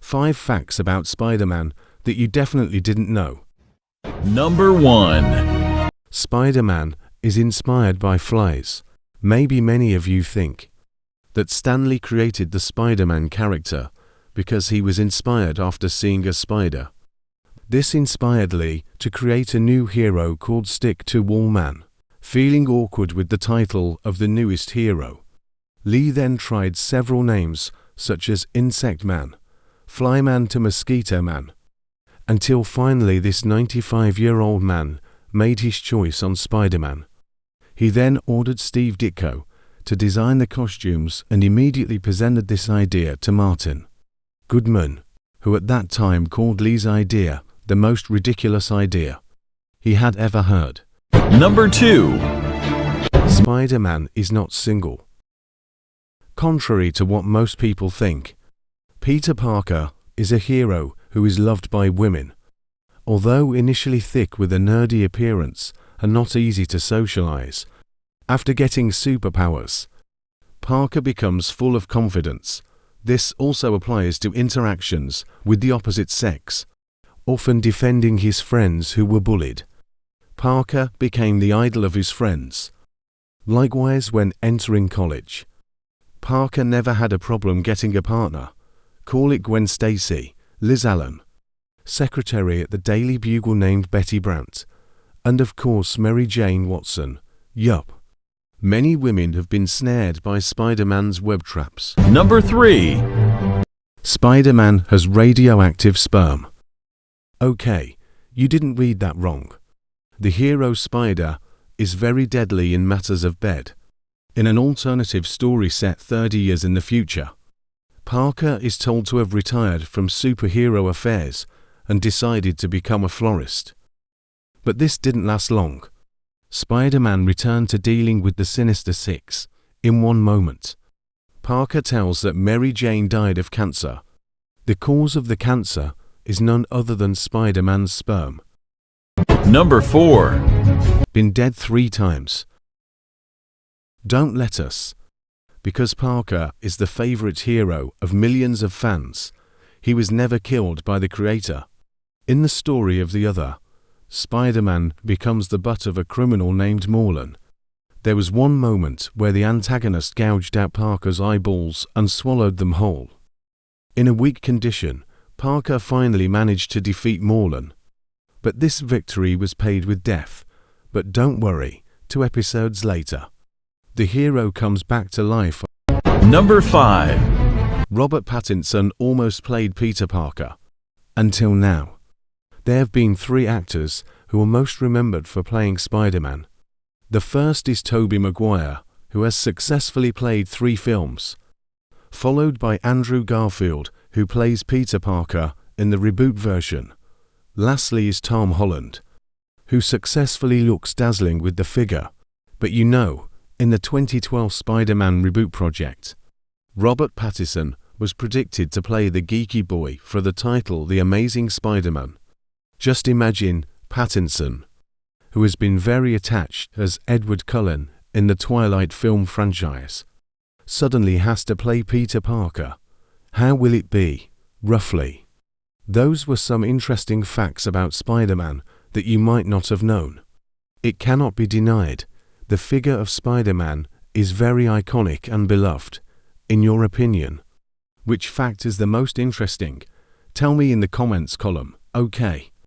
5 facts about Spider-Man that you definitely didn't know. Number 1. Spider-Man is inspired by flies. Maybe many of you think that Stan Lee created the Spider-Man character because he was inspired after seeing a spider. This inspired Lee to create a new hero called Stick-to-Wall Man. Feeling awkward with the title of the newest hero, Lee then tried several names such as Insect Man, Flyman to Mosquito Man, until finally this 95-year-old man made his choice on Spider-Man. He then ordered Steve Ditko to design the costumes and immediately presented this idea to Martin Goodman, who at that time called Lee's idea the most ridiculous idea he had ever heard. Number 2. Spider-Man is not single. Contrary to what most people think, Peter Parker is a hero who is loved by women. Although initially thick with a nerdy appearance and not easy to socialize, after getting superpowers, Parker becomes full of confidence. This also applies to interactions with the opposite sex, often defending his friends who were bullied. Parker became the idol of his friends. Likewise, when entering college, Parker never had a problem getting a partner. Call it Gwen Stacy, Liz Allen, secretary at the Daily Bugle named Betty Brant, and of course Mary Jane Watson. Yup. Many women have been snared by Spider-Man's web traps. Number 3. Spider-Man has radioactive sperm. Okay, you didn't read that wrong. The hero Spider is very deadly in matters of bed. In an alternative story set 30 years in the future, Parker is told to have retired from superhero affairs and decided to become a florist. But this didn't last long. Spider-Man returned to dealing with the Sinister Six in one moment. Parker tells that Mary Jane died of cancer. The cause of the cancer is none other than Spider-Man's sperm. Number 4. Been dead 3 times. Don't let us. Because Parker is the favorite hero of millions of fans, he was never killed by the creator. In the story of the other, Spider-Man becomes the butt of a criminal named Morlan. There was one moment where the antagonist gouged out Parker's eyeballs and swallowed them whole. In a weak condition, Parker finally managed to defeat Morlan. But this victory was paid with death. But don't worry, 2 episodes later, the hero comes back to life. Number 5. Robert Pattinson almost played Peter Parker. Until now. There have been 3 actors who are most remembered for playing Spider-Man. The first is Tobey Maguire, who has successfully played 3 films, followed by Andrew Garfield, who plays Peter Parker in the reboot version. Lastly is Tom Holland, who successfully looks dazzling with the figure. But you know, in the 2012 Spider-Man reboot project, Robert Pattinson was predicted to play the geeky boy for the title The Amazing Spider-Man. Just imagine Pattinson, who has been very attached as Edward Cullen in the Twilight film franchise, suddenly has to play Peter Parker. How will it be, roughly? Those were some interesting facts about Spider-Man that you might not have known. It cannot be denied, the figure of Spider-Man is very iconic and beloved. In your opinion, which fact is the most interesting? Tell me in the comments column, okay?